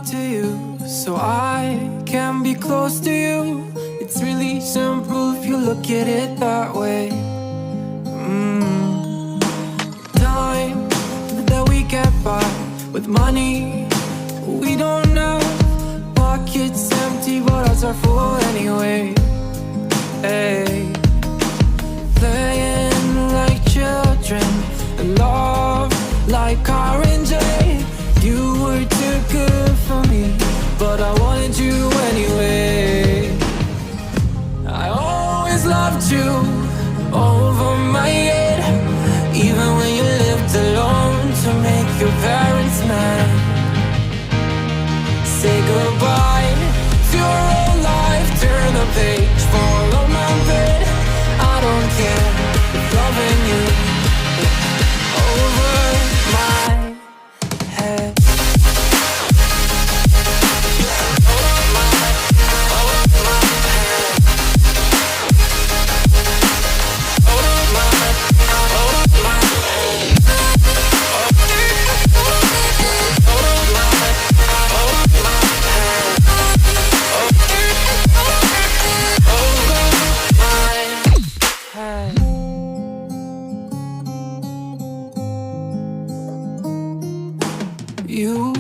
to you so I can be close to you. It's really simple if you look at it that way. Time that we get by with money we don't know. Pockets empty but ours are full anyway. Hey. Playing like children and love like R&J. You were too good for me, but I wanted you anyway. I always loved you over my head, even when you lived alone to make your parents mad. Say goodbye to your old life, turn the page, follow my bed. I don't care if loving you over my head. You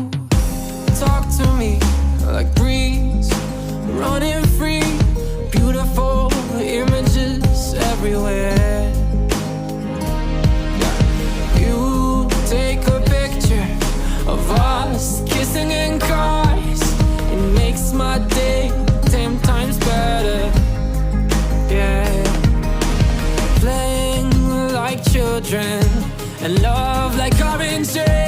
talk to me like breeze, running free, beautiful images everywhere. You take a picture of us kissing in cars, it makes my day 10 times better. Yeah, playing like children and love like oranges.